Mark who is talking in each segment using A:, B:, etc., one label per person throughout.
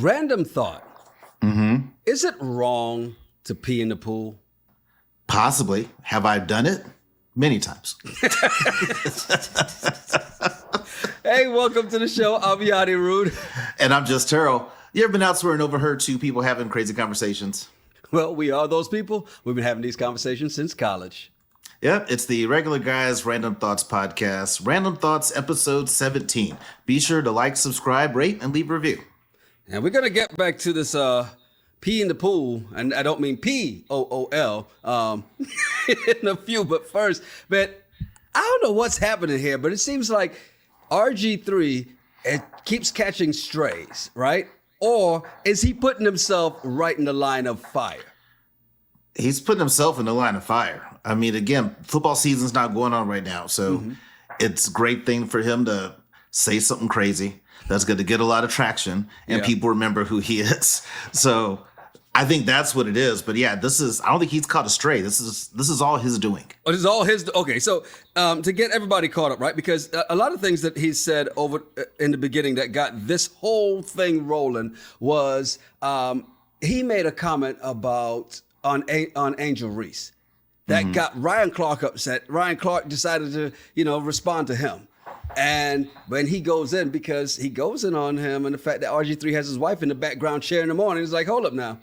A: Random thought. Mm-hmm. Is it wrong to pee in the pool?
B: Possibly. Have I done it? Many times.
A: Hey, welcome to the show. I'm Yonni Terryl.
B: And I'm just Terrell. You ever been elsewhere and overheard two people having crazy conversations?
A: Well, we are those people. We've been having these conversations since college.
B: Yep, it's the Regular Guys Random Thoughts podcast. Random Thoughts episode 17. Be sure to like, subscribe, rate, and leave a review.
A: And we're going to get back to this pee in the pool. And I don't mean P-O-O-L in a few. But first, man, I don't know what's happening here, but it seems like RG3 it keeps catching strays, right? Or is he putting himself right in the line of fire?
B: He's putting himself in the line of fire. I mean, again, football season's not going on right now. So it's a great thing for him to say something crazy that's going to get a lot of traction and people remember who he is. So I think that's what it is. But yeah, I don't think he's caught a stray. This is all his doing.
A: Oh, this is all his. Okay, so to get everybody caught up, right? Because a lot of things that he said over in the beginning that got this whole thing rolling was he made a comment about on Angel Reese that got Ryan Clark upset. Ryan Clark decided to respond to him. And when he goes in, because he goes in on him and the fact that RG3 has his wife in the background cheering him on, he's like, hold up now.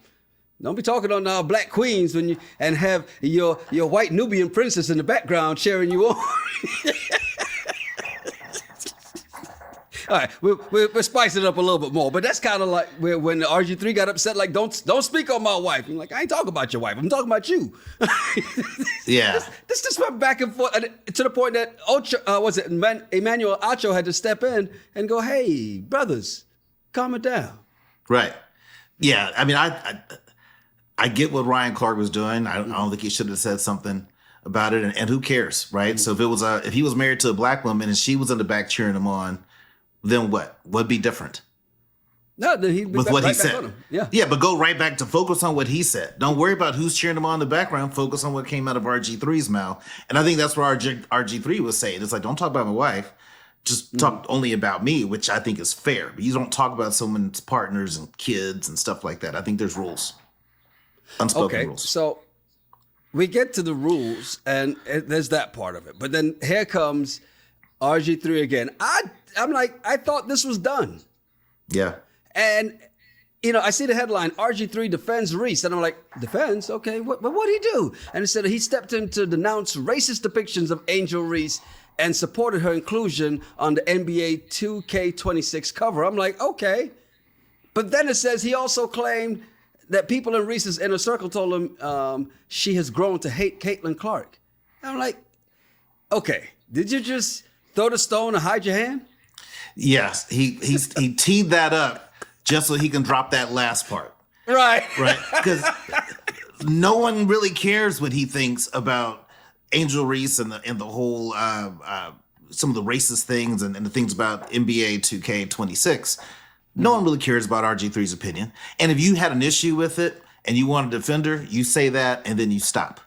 A: Don't be talking on Black Queens and have your white Nubian princess in the background cheering you on. All right, we'll spice it up a little bit more, but that's kind of like when the RG3 got upset, like don't speak on my wife. I'm like, I ain't talking about your wife. I'm talking about you.
B: Yeah,
A: this just went back and forth to the point that Emmanuel Acho had to step in and go, hey, brothers, calm it down.
B: Right. Yeah. I mean, I get what Ryan Clark was doing. I don't think he should have said something about it. And who cares, right? So if he was married to a black woman and she was in the back cheering him on, then what? What'd be different?
A: No, then he'd be
B: with what
A: right
B: he
A: back
B: said.
A: on him. Yeah.
B: Yeah, but go right back to focus on what he said. Don't worry about who's cheering him on in the background. Focus on what came out of RG3's mouth. And I think that's what RG3 was saying. It's like, don't talk about my wife. Just talk only about me, which I think is fair. But you don't talk about someone's partners and kids and stuff like that. I think there's rules. Unspoken rules.
A: So we get to the rules, and there's that part of it. But then here comes RG3 again. I'm like, I thought this was done.
B: Yeah.
A: And, I see the headline, RG3 defends Reese. And I'm like, defends? Okay, what did he do? And it said he stepped in to denounce racist depictions of Angel Reese and supported her inclusion on the NBA 2K26 cover. I'm like, okay. But then it says he also claimed that people in Reese's inner circle told him she has grown to hate Caitlin Clark. I'm like, okay, did you just throw the stone and hide your hand?
B: Yes, he teed that up just so he can drop that last part.
A: Right.
B: Because no one really cares what he thinks about Angel Reese and the whole some of the racist things and the things about NBA 2K26. No one really cares about RG3's opinion. And if you had an issue with it and you want to defend her, you say that and then you stop.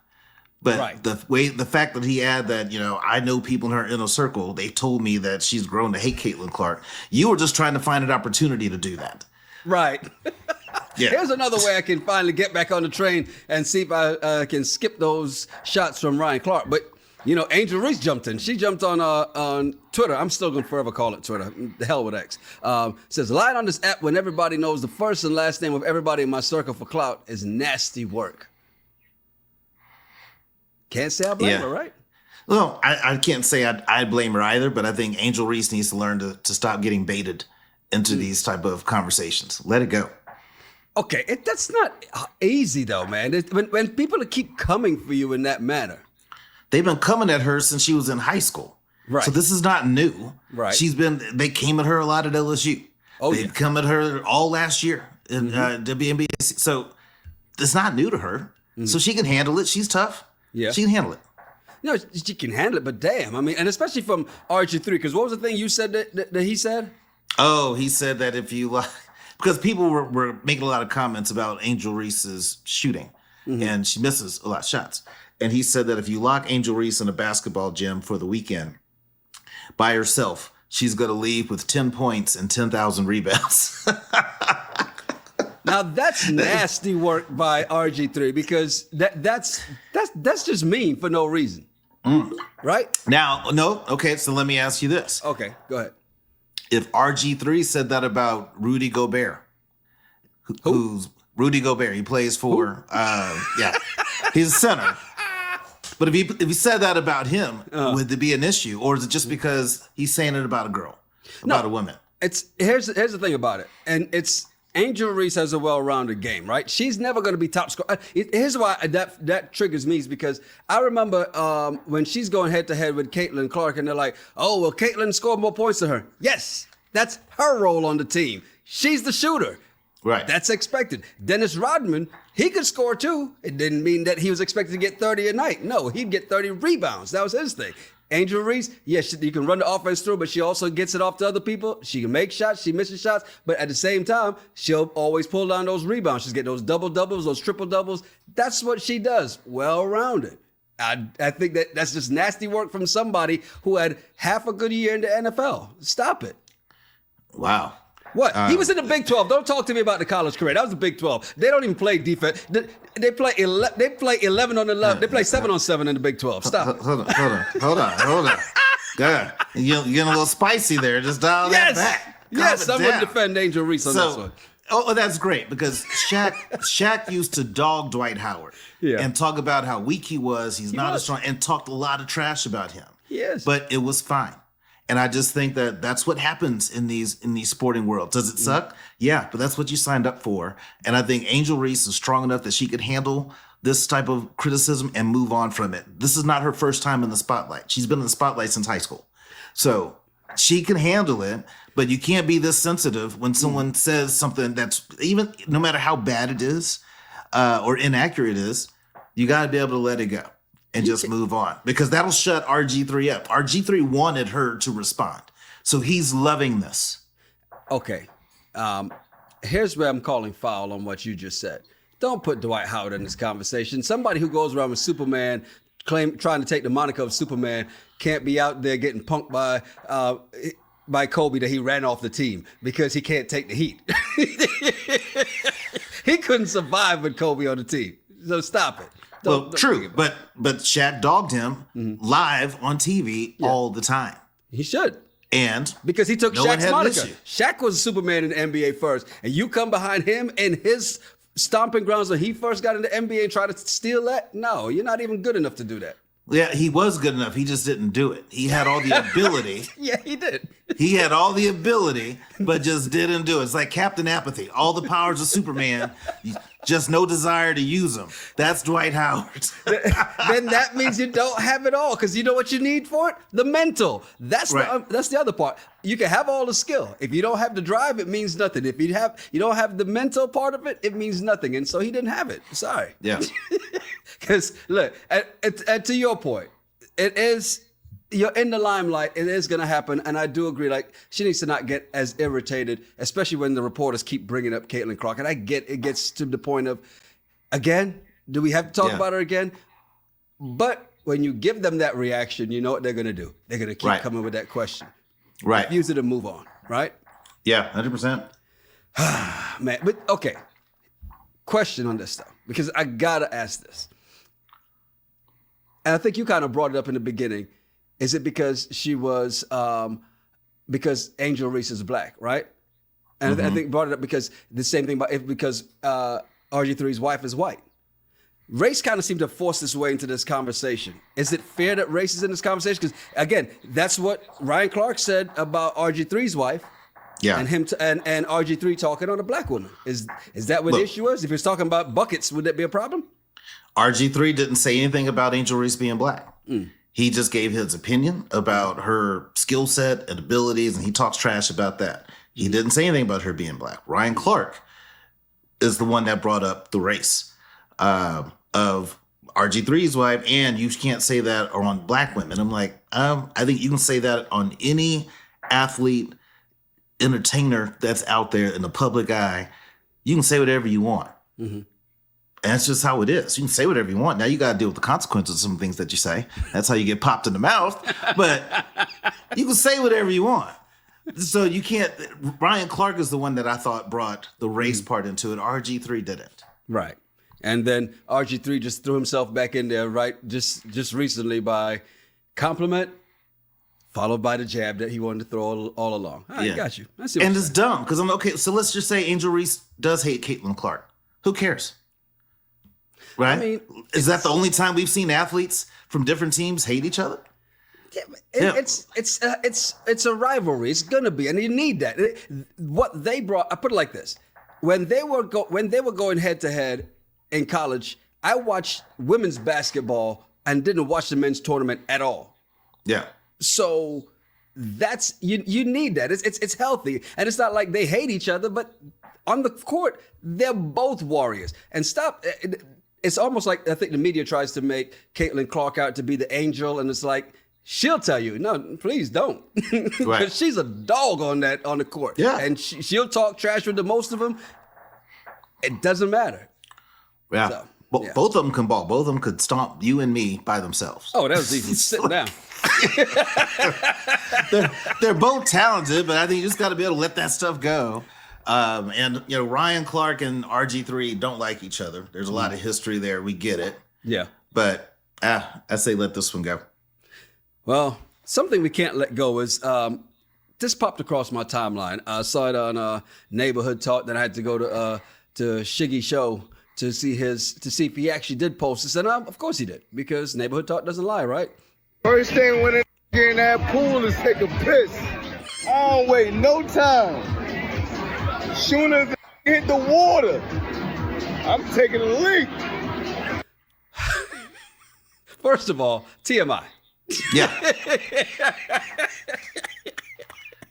B: But the fact that he had that, I know people in her inner circle, they told me that she's grown to hate Caitlin Clark. You were just trying to find an opportunity to do that.
A: Right.
B: Yeah.
A: Here's another way I can finally get back on the train and see if I can skip those shots from Ryan Clark. But, Angel Reese jumped in. She jumped on Twitter. I'm still going to forever call it Twitter. The hell with X. Says, lying on this app when everybody knows the first and last name of everybody in my circle for clout is nasty work. Can't say I blame her, right?
B: Well, I can't say I blame her either, but I think Angel Reese needs to learn to stop getting baited into these type of conversations. Let it go.
A: Okay, that's not easy though, man. When people keep coming for you in that manner.
B: They've been coming at her since she was in high school.
A: Right.
B: So this is not new.
A: Right.
B: They came at her a lot at LSU. They've come at her all last year in WNBA. So it's not new to her. So she can handle it. She's tough.
A: Yeah.
B: She can handle it.
A: No, she can handle it, but damn, I mean, and especially from RG3, because what was the thing you said that he said?
B: Oh, he said that if you because people were making a lot of comments about Angel Reese's shooting, and she misses a lot of shots. And he said that if you lock Angel Reese in a basketball gym for the weekend by herself, she's going to leave with 10 points and 10,000 rebounds.
A: Now that's nasty work by RG3 because that's just mean for no reason, right?
B: Now, no, okay. So let me ask you this:
A: Okay, go ahead.
B: if RG3 said that about Rudy Gobert, who's Rudy Gobert, he plays for, he's a center. But if he said that about him, would there be an issue, or is it just because he's saying it about a girl, about a woman?
A: Here's the thing about it, and it's Angel Reese has a well-rounded game, right? She's never going to be top scorer. Here's why that triggers me is because I remember when she's going head-to-head with Caitlin Clark, and they're like, oh, well, Caitlin scored more points than her. Yes, that's her role on the team. She's the shooter.
B: Right.
A: That's expected. Dennis Rodman, he could score too. It didn't mean that he was expected to get 30 a night. No, he'd get 30 rebounds. That was his thing. Angel Reese, yes, you can run the offense through, but she also gets it off to other people. She can make shots, she misses shots, but at the same time, she'll always pull down those rebounds. She's getting those double-doubles, those triple-doubles. That's what she does, well-rounded. I think that's just nasty work from somebody who had half a good year in the NFL. Stop it.
B: Wow.
A: What? He was in the Big 12. Don't talk to me about the college career. That was the Big 12. They don't even play defense. They play 11 on 11. They play 7 on 7 in the Big 12. Stop.
B: Hold on. God, you're getting a little spicy there. Just dial that back.
A: Yes, I'm going to defend Angel Reese on this one.
B: Oh, that's great because Shaq used to dog Dwight Howard and talk about how weak he was. He's not as strong, and talked a lot of trash about him.
A: Yes,
B: but it was fine. And I just think that that's what happens in these sporting worlds. Does it suck? Yeah, but that's what you signed up for. And I think Angel Reese is strong enough that she could handle this type of criticism and move on from it. This is not her first time in the spotlight. She's been in the spotlight since high school. So she can handle it, but you can't be this sensitive when someone says something that's, even no matter how bad it is or inaccurate it is, you got to be able to let it go and just move on, because that'll shut RG3 up. RG3 wanted her to respond. So he's loving this.
A: Okay. Here's where I'm calling foul on what you just said. Don't put Dwight Howard in this conversation. Somebody who goes around with Superman, trying to take the moniker of Superman, can't be out there getting punked by Kobe that he ran off the team because he can't take the heat. He couldn't survive with Kobe on the team. So stop it. Don't
B: true, but Shaq dogged him live on TV all the time.
A: He should.
B: And
A: because he took Shaq's moniker. Shaq was Superman in the NBA first, and you come behind him in his stomping grounds when he first got in the NBA and try to steal that? No, you're not even good enough to do that.
B: Yeah, he was good enough. He just didn't do it. He had all the ability.
A: Yeah, he did.
B: He had all the ability, but just didn't do it. It's like Captain Apathy. All the powers of Superman, just no desire to use them. That's Dwight Howard.
A: Then that means you don't have it all, because you know what you need for it? The mental. That's the other part. You can have all the skill. If you don't have the drive, it means nothing. If you don't have the mental part of it, it means nothing. And so he didn't have it. Sorry.
B: Yeah.
A: Because look, and to your point, you're in the limelight. It is going to happen, and I do agree. Like, she needs to not get as irritated, especially when the reporters keep bringing up Caitlin Clark. And I get it gets to the point of, again, do we have to talk about her again? But when you give them that reaction, you know what they're going to do. They're going to keep coming with that question.
B: Right.
A: Use it and move on. Right.
B: Yeah, 100%.
A: Man, but okay. Question on this stuff, because I gotta ask this. And I think you kind of brought it up in the beginning. Is it because she was, because Angel Reese is black, right? And I think brought it up because the same thing because RG3's wife is white. Race kind of seemed to force its way into this conversation. Is it fair that race is in this conversation? Because again, that's what Ryan Clark said about RG3's wife. Yeah, and him and RG3 talking on a black woman. Is that what the issue is? If he's talking about buckets, would that be a problem?
B: RG3 didn't say anything about Angel Reese being black. He just gave his opinion about her skill set and abilities, and he talks trash about that. He didn't say anything about her being black. Ryan Clark is the one that brought up the race of RG3's wife, and you can't say that on black women. I'm like, I think you can say that on any athlete, entertainer that's out there in the public eye. You can say whatever you want. And that's just how it is. You can say whatever you want. Now you got to deal with the consequences of some things that you say. That's how you get popped in the mouth. But You can say whatever you want. So you can't. Ryan Clark is the one that I thought brought the race part into it. RG3 didn't.
A: Right. And then RG3 just threw himself back in there, right? Just recently by compliment, followed by the jab that he wanted to throw all along. I got you. I see what
B: And
A: you're
B: it's
A: saying.
B: dumb because I'm okay. So let's just say Angel Reese does hate Caitlin Clark. Who cares? Right?
A: I mean,
B: is that the only time we've seen athletes from different teams hate each other?
A: It's a rivalry. It's gonna be, and you need that. What they brought, I put it like this: when they were going head to head in college, I watched women's basketball and didn't watch the men's tournament at all.
B: Yeah.
A: So that's you need that. It's healthy, and it's not like they hate each other, but on the court they're both warriors. And stop. It's almost like I think the media tries to make Caitlin Clark out to be the angel, and it's like. She'll tell you, no, please don't.
B: Right.
A: She's a dog on the court.
B: Yeah.
A: And she'll talk trash with the most of them. It doesn't matter.
B: Yeah.
A: So,
B: Both of them can ball. Both of them could stomp you and me by themselves.
A: Oh, that was easy. Sit down.
B: They're both talented, but I think you just got to be able to let that stuff go. And Ryan Clark and RG3 don't like each other. There's a lot of history there. We get it.
A: Yeah.
B: But I say let this one go.
A: Well, something we can't let go is this popped across my timeline. I saw it on Neighborhood Talk. Then I had to go to Shiggy's show to see if he actually did post this, and of course he did, because Neighborhood Talk doesn't lie, right?
C: First thing when it in that pool is take a piss. I don't wait no time. Soon as it hit the water, I'm taking a leak.
A: First of all, TMI.
B: Yeah.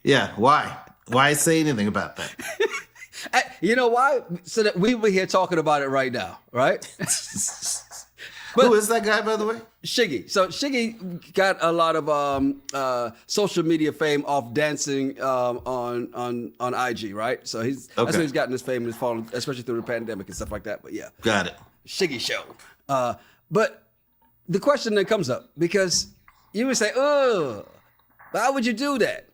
B: Yeah. Why say anything about that?
A: You know why? So that we were here talking about it right now, right?
B: Who is that guy, by the way?
A: Shiggy. So Shiggy got a lot of social media fame off dancing on IG, right? So that's
B: Okay.
A: where he's gotten his fame and his fallen, especially through the pandemic and stuff like that. But yeah,
B: Got it.
A: Shiggy show. But the question that comes up, because you would say, "Oh, why would you do that?"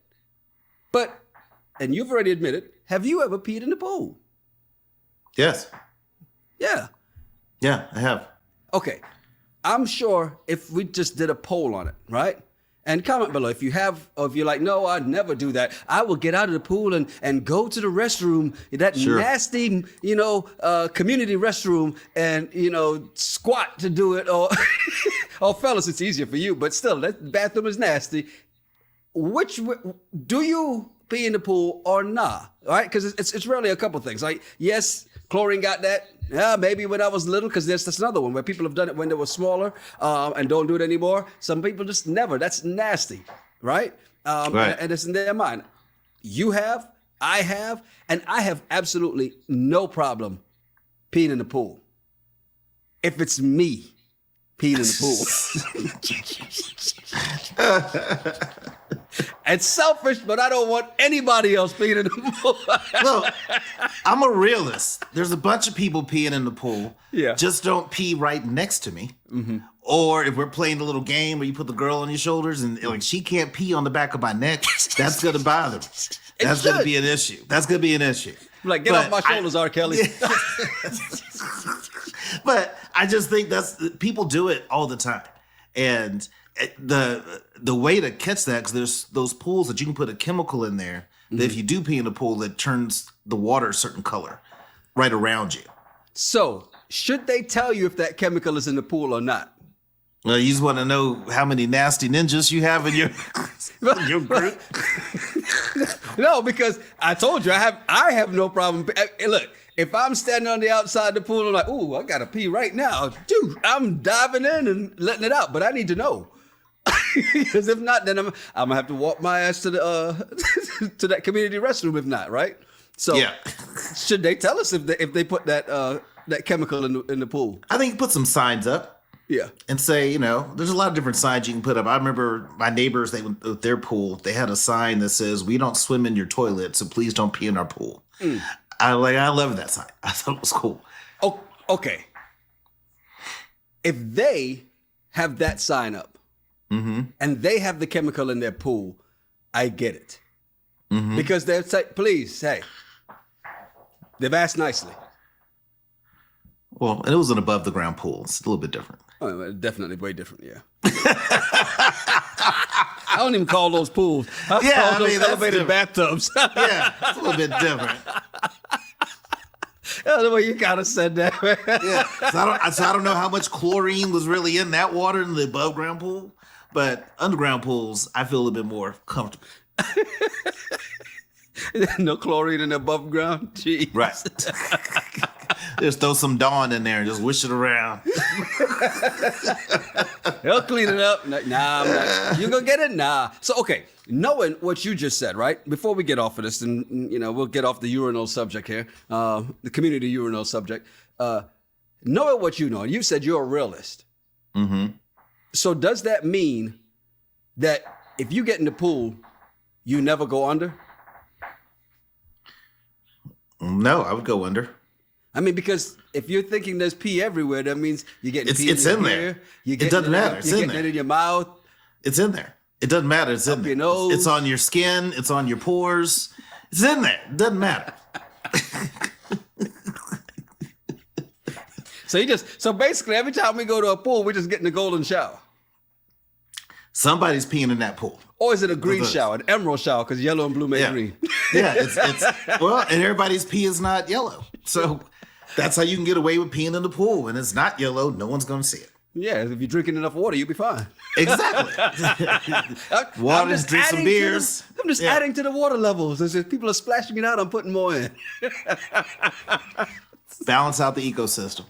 A: And you've already admitted, have you ever peed in the pool?
B: Yes.
A: Yeah.
B: Yeah, I have.
A: Okay. I'm sure if we just did a poll on it, right? And comment below if you have, or if you're like, no, I'd never do that. I will get out of the pool and go to the restroom, that nasty, community restroom, and, squat to do it. Or, or fellas, it's easier for you, but still, that bathroom is nasty. Do you pee in the pool or nah? All right, because it's really a couple things. Like, yes, chlorine got that. Yeah, maybe when I was little, because that's another one where people have done it when they were smaller and don't do it anymore. Some people just never. That's nasty, right?
B: Right.
A: And it's in their mind. You have, I have, and I have absolutely no problem peeing in the pool. If it's me peeing in the pool. It's selfish, but I don't want anybody else peeing in the pool.
B: Look, I'm a realist. There's a bunch of people peeing in the pool.
A: Yeah.
B: Just don't pee right next to me. Mm-hmm. Or if we're playing a little game where you put the girl on your shoulders and like she can't pee on the back of my neck, that's gonna bother me. That's gonna be an issue. That's gonna be an issue.
A: Like, get off my shoulders, R. Kelly.
B: But I just think people do it all the time. And the way to catch that, because there's those pools that you can put a chemical in there that if you do pee in a pool, that turns the water a certain color right around you.
A: So, should they tell you if that chemical is in the pool or not?
B: Well, you just want to know how many nasty ninjas you have in your group.
A: No, because I told you I have no problem. Hey, look, if I'm standing on the outside of the pool, I'm like, ooh, I gotta pee right now, dude. I'm diving in and letting it out, but I need to know. Because if not, then I'm gonna have to walk my ass to the to that community restroom. If not, right? So,
B: Yeah.
A: Should they tell us if they put that chemical in the pool?
B: I think put some signs up.
A: Yeah.
B: And say, there's a lot of different signs you can put up. I remember my neighbors, with their pool, they had a sign that says, "We don't swim in your toilet, so please don't pee in our pool." I love that sign. I thought it was cool.
A: Oh, okay. If they have that sign up and they have the chemical in their pool, I get it. Because they'll say, please, hey, they've asked nicely.
B: Well, and it was an above the ground pool. It's a little bit different.
A: Oh, definitely way different, yeah. I don't even call those pools. I call those elevated bathtubs.
B: Yeah, it's a little bit different.
A: That's the way you kind of said that, man.
B: Yeah, so I don't know how much chlorine was really in that water in the above ground pool, but underground pools, I feel a little bit more comfortable.
A: No chlorine in the above ground? Jeez.
B: Right. Just throw some Dawn in there and just wish it around.
A: He'll clean it up. Nah, I'm not. You gonna get it? Nah. So, okay, knowing what you just said, right? Before we get off of this, and we'll get off the urinal subject here, the community urinal subject. Knowing what you know, you said you're a realist.
B: Mm-hmm.
A: So does that mean that if you get in the pool, you never go under?
B: No, I would go under.
A: I mean, because if you're thinking there's pee everywhere, that means you're getting pee
B: it's in there. It doesn't matter. It's in there.
A: It in your mouth.
B: It's in there. It doesn't matter. It's in there.
A: Your nose.
B: It's on your skin. It's on your pores. It's in there. It doesn't matter.
A: So basically, every time we go to a pool, we're just getting a golden shower.
B: Somebody's peeing in that pool.
A: Or is it a green shower, an emerald shower, because yellow and blue make green?
B: Yeah, it's well, and everybody's pee is not yellow. So that's how you can get away with peeing in the pool. When it's not yellow, no one's going to see it.
A: Yeah, if you're drinking enough water, you'll be fine.
B: Exactly. Water, drink some beers.
A: I'm just adding to the water levels. As if people are splashing it out, I'm putting more in.
B: Balance out the ecosystem.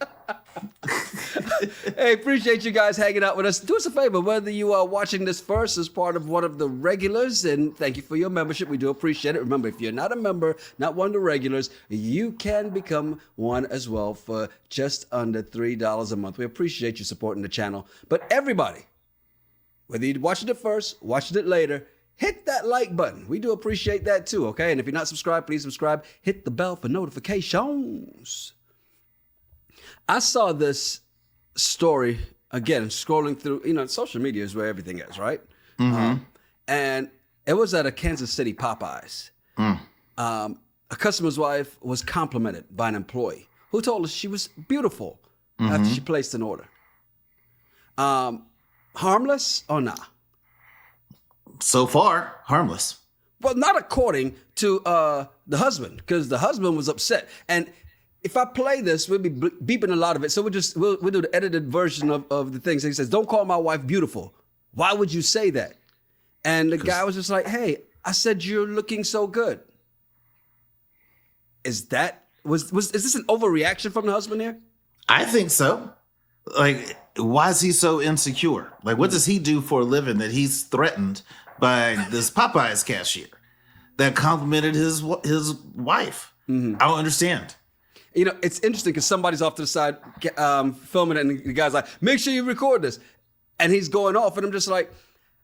A: Hey, appreciate you guys hanging out with us. Do us a favor, whether you are watching this first as part of one of the regulars, and thank you for your membership. We do appreciate it. Remember, if you're not a member, not one of the regulars, you can become one as well for just under $3 a month. We appreciate you supporting the channel. But everybody, whether you're watching it first, watching it later, hit that like button. We do appreciate that too, okay? And if you're not subscribed, please subscribe. Hit the bell for notifications. I saw this story, again, scrolling through, social media is where everything is, right?
B: Mm-hmm.
A: And it was at a Kansas City Popeyes. A customer's wife was complimented by an employee who told her she was beautiful after she placed an order. Harmless or not?
B: So far, harmless.
A: Well, not according to the husband, because the husband was upset. And if I play this, we'll be beeping a lot of it. So we'll do the edited version of the things. He says, "Don't call my wife beautiful. Why would you say that?" And the guy was just like, "Hey, I said you're looking so good." Is this an overreaction from the husband here?
B: I think so. Like, why is he so insecure? Like, what does he do for a living that he's threatened by this Popeyes cashier that complimented his wife? I don't understand.
A: It's interesting because somebody's off to the side filming it, and the guy's like, "Make sure you record this." And he's going off, and I'm just like,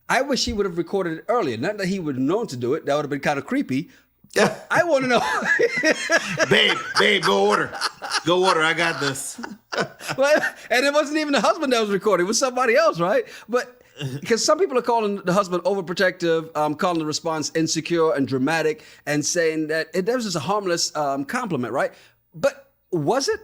A: I wish he would have recorded it earlier. Not that he would have known to do it. That would have been kind of creepy.
B: Yeah.
A: I want to know.
B: Babe, go order. Go order. I got this.
A: And it wasn't even the husband that was recording. It was somebody else, right? But because some people are calling the husband overprotective, calling the response insecure and dramatic, and saying that that was just a harmless compliment, right? But was it?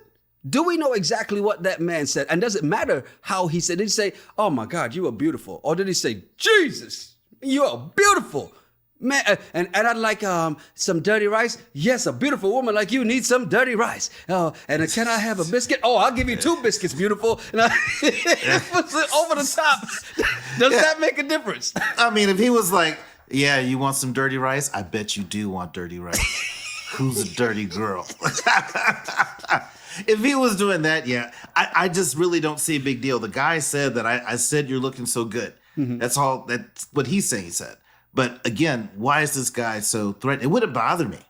A: Do we know exactly what that man said? And does it matter how he said? Did he say, "Oh my God, you are beautiful"? Or did he say, "Jesus, you are beautiful"? Man, and I'd like some dirty rice. Yes, a beautiful woman like you needs some dirty rice. And can I have a biscuit? Oh, I'll give you 2 biscuits, beautiful. And it was over the top. Does that make a difference?
B: I mean, if he was like, "Yeah, you want some dirty rice? I bet you do want dirty rice. Who's a dirty girl?" If he was doing that, yeah, I just really don't see a big deal. The guy said that I said you're looking so good. That's all. That's what he's saying. He said. But again, why is this guy so threatening? It wouldn't bother me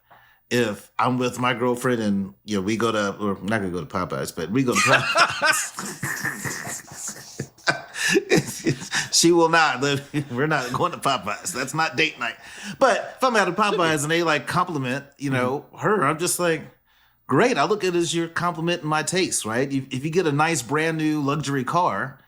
B: if I'm with my girlfriend and we go to, or I'm not gonna go to Popeyes, but we go to Popeyes. She will not. We're not going to Popeyes. That's not date night. But if I'm at a Popeyes and they like compliment, her, I'm just like, great. I look at it as you're complimenting my taste, right? If you get a nice brand new luxury car,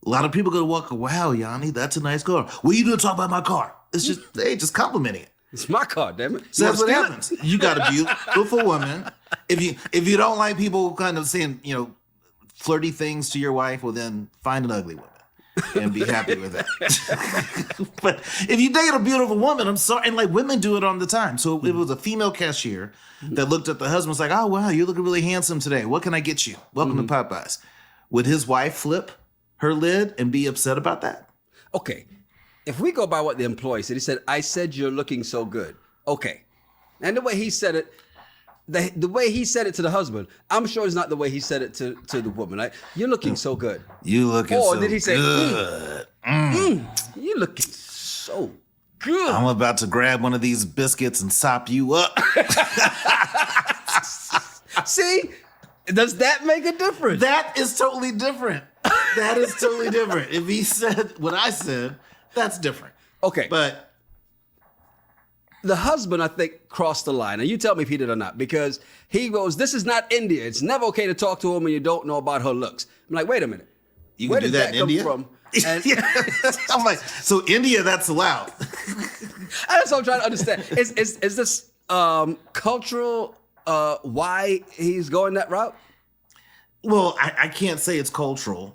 B: a lot of people are going to walk, "Wow, Yonni, that's a nice car. What are you doing to talk about my car?" It's just they just complimenting it.
A: It's my car, damn it.
B: So
A: You
B: that's what
A: wanna
B: happens. You got a beautiful woman. If you don't like people kind of saying, flirty things to your wife, well then find an ugly woman and be happy with that. But if you date a beautiful woman, I'm sorry, and like women do it all the time. So it was a female cashier that looked at the husband, was like, "Oh wow, you're looking really handsome today. What can I get you? Welcome to Popeyes." Would his wife flip her lid and be upset about that?
A: Okay, if we go by what the employee said, he said, "I said you're looking so good." Okay, and the way he said it, the way he said it to the husband, I'm sure it's not the way he said it to the woman. Like, you're looking so good.
B: You looking
A: Or
B: so
A: did he say,
B: good.
A: you're looking so good.
B: I'm about to grab one of these biscuits and sop you up.
A: See, does that make a difference?
B: That is totally different. That is totally different. If he said what I said, that's different.
A: Okay.
B: But
A: The husband, I think, crossed the line. And you tell me if he did or not. Because he goes, this is not India. It's never okay to talk to a woman you don't know about her looks. I'm like, wait a minute.
B: you
A: Where
B: can do
A: did
B: that in
A: come
B: India?
A: from? And
B: I'm like, so India, that's allowed.
A: that's what I'm trying to understand. Is this cultural why he's going that route?
B: Well, I can't say it's cultural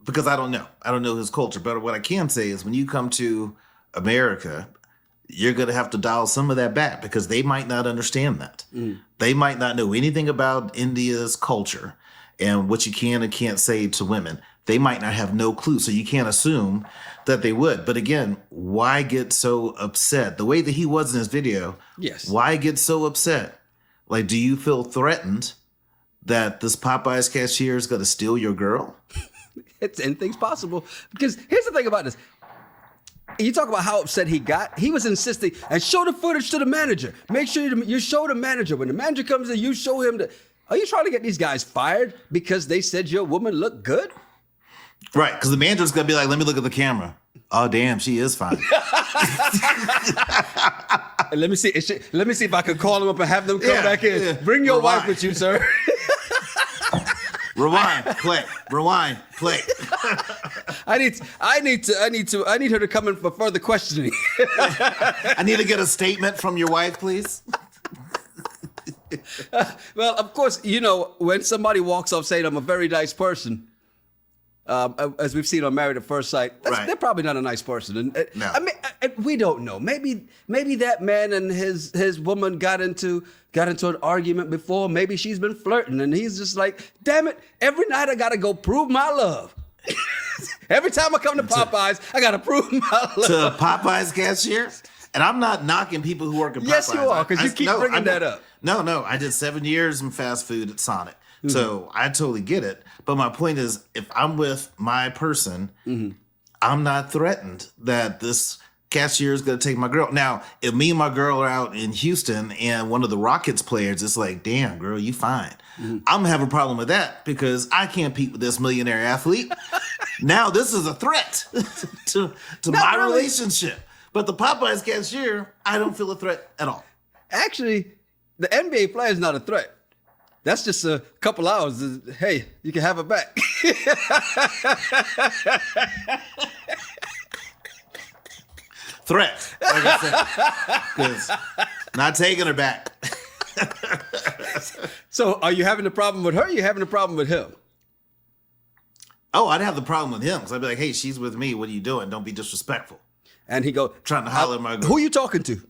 B: because I don't know. I don't know his culture. But what I can say is when you come to America, you're going to have to dial some of that back because they might not understand that. They might not know anything about India's culture and what you can and can't say to women. They might not have no clue. So you can't assume that they would. But again, why get so upset? The way that he was in his video,
A: Yes.
B: Why get so upset? Like, do you feel threatened that this Popeyes cashier is going to steal your girl?
A: It's anything's possible. Because here's the thing about this. You talk about how upset he got. He was insisting, and show the footage to the manager. Make sure you show the manager. When the manager comes in, you show him are you trying to get these guys fired because they said your woman looked good?
B: Right, because the manager's going to be like, let me look at the camera. Oh, damn, she is fine.
A: And let me see if I can call them up and have them come back in.
B: Yeah.
A: Bring your wife
B: Rewind.
A: with you, sir.
B: Rewind, play. Rewind, play.
A: I need her to come in for further questioning.
B: I need to get a statement from your wife, please.
A: Well, of course, when somebody walks off saying I'm a very nice person, as we've seen on Married at First Sight,
B: Right.
A: they're probably not a nice person. And
B: No.
A: I mean, we don't know. Maybe that man and his woman got into an argument before. Maybe she's been flirting, and he's just like, damn it! Every night I gotta go prove my love. Every time I come to Popeyes, I gotta prove my love.
B: To Popeyes cashier. And I'm not knocking people who work at Popeyes.
A: Yes, you are, because you keep bringing that up.
B: No. I did 7 years in fast food at Sonic. So I totally get it. But my point is, if I'm with my person, I'm not threatened that this cashier is going to take my girl. Now, if me and my girl are out in Houston and one of the Rockets players is like, damn, girl, you fine. I'm going to have a problem with that because I can't compete with this millionaire athlete. Now this is a threat to my
A: really.
B: relationship. But the Popeyes cashier, I don't feel a threat at all.
A: Actually, the NBA player is not a threat. That's just a couple hours. Hey, you can have it back.
B: Threat, like I said, because not taking her back.
A: So are you having a problem with her or are you having a problem with him?
B: Oh, I'd have the problem with him because I'd be like, hey, she's with me. What are you doing? Don't be disrespectful.
A: And he go,
B: Trying to holler at my girl.
A: who you talking to?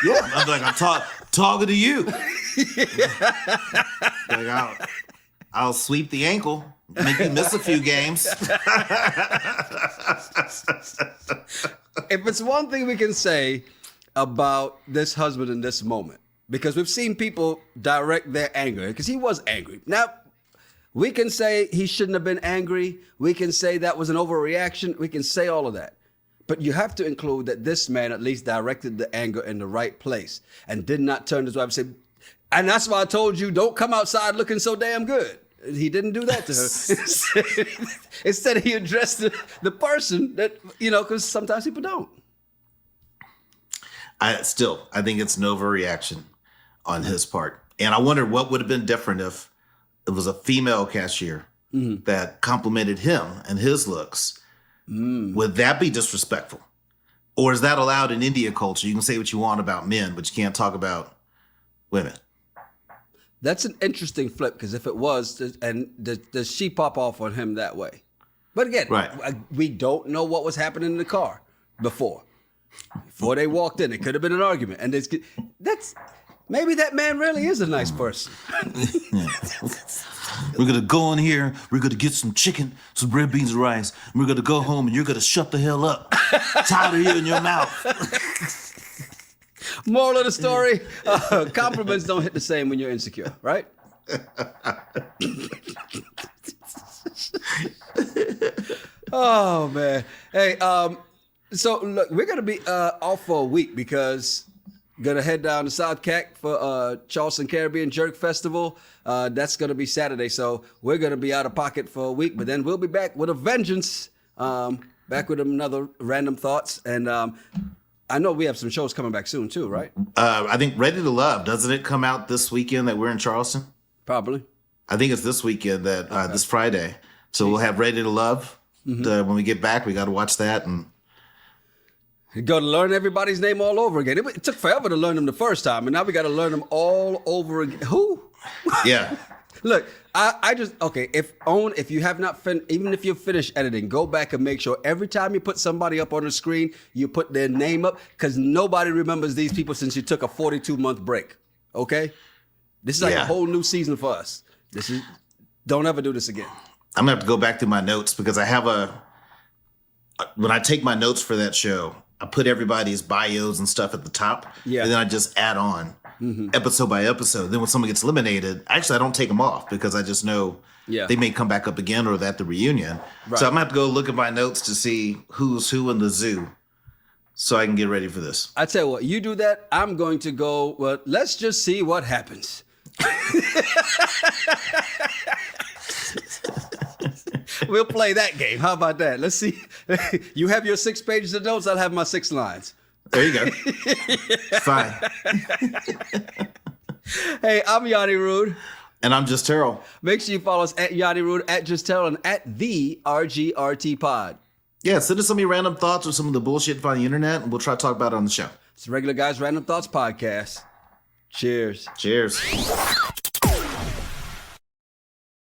B: Yeah, I'm like, I'm talking to you. Like, I'll sweep the ankle, make you miss a few games.
A: If it's one thing we can say about this husband in this moment, because we've seen people direct their anger, because he was angry. Now, we can say he shouldn't have been angry. We can say that was an overreaction. We can say all of that. But you have to include that this man at least directed the anger in the right place and did not turn to his wife and say, and that's why I told you, don't come outside looking so damn good. He didn't do that to her. Instead, he addressed the person that, because sometimes people don't.
B: I think it's an overreaction on his part. And I wonder what would have been different if it was a female cashier that complimented him and his looks. Would that be disrespectful? Or is that allowed in India culture? You can say what you want about men, but you can't talk about women.
A: That's an interesting flip, because if it was, and does she pop off on him that way? But again,
B: Right.
A: We don't know what was happening in the car before they walked in. It could have been an argument, and maybe that man really is a nice person.
B: We're gonna go in here. We're gonna get some chicken, some red beans and rice. And we're gonna go home, and you're gonna shut the hell up. Tired of hearing your mouth.
A: Moral of the story: compliments don't hit the same when you're insecure, right? Oh man! Hey, so look, we're gonna be off for a week because gonna head down to South Cac for Charleston Caribbean Jerk Festival. That's gonna be Saturday, so we're gonna be out of pocket for a week, but then we'll be back with a vengeance. Back with another random thoughts, and I know we have some shows coming back soon too, right?
B: I think Ready to Love, doesn't it come out this weekend that we're in Charleston?
A: Probably.
B: I think it's this weekend that this Friday. So we'll have Ready to Love. When we get back, we got to watch that. And
A: You got to learn everybody's name all over again. It took forever to learn them the first time, and now we got to learn them all over again. Who?
B: yeah,
A: Look, I just okay. If you have not even if you've finished editing, go back and make sure every time you put somebody up on the screen, you put their name up, because nobody remembers these people since you took a 42-month break. Okay, this is like a whole new season for us. Don't ever do this again.
B: I'm gonna have to go back through my notes because I have when I take my notes for that show, I put everybody's bios and stuff at the top.
A: Yeah.
B: And then I just add on episode by episode. Then when someone gets eliminated, actually I don't take them off because I just know they may come back up again or at the reunion.
A: Right.
B: So I'm gonna have to go look at my notes to see who's who in the zoo so I can get ready for this.
A: I tell you what, you do that, I'm going to go, well, let's just see what happens. We'll play that game. How about that? Let's see. You have your 6 pages of notes. I'll have my 6 lines.
B: There you go. Fine.
A: Hey, I'm Yonni Rude.
B: And I'm Just Terrell.
A: Make sure you follow us at Yonni Rude, at Just Terrell, and at the RGIII Pod.
B: Yeah, send us some of your random thoughts or some of the bullshit on the internet, and we'll try to talk about it on the show.
A: It's the Regular Guys Random Thoughts Podcast. Cheers.
B: Cheers.